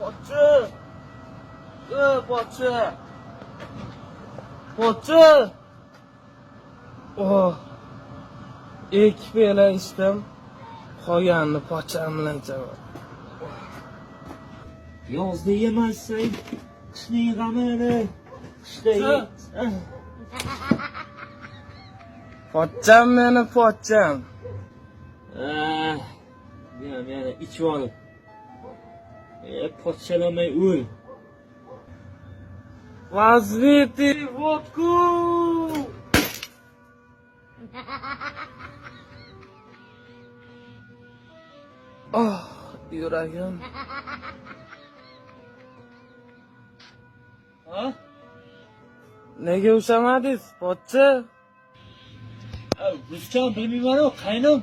Pochi! Pochi! Pochi! Oh. Ikki pela ichdim. Qolganini pocham bilan ichaman. Yozda yemasang, qishning g'amini qishda Pocham meni pocham. Yana ichib olib. Pochalamay o'l. Возьмите водку! Oh, yuragim. Ha? Nega ushamadingiz, pochi? Ruscha bilmayman-ku, qaynim.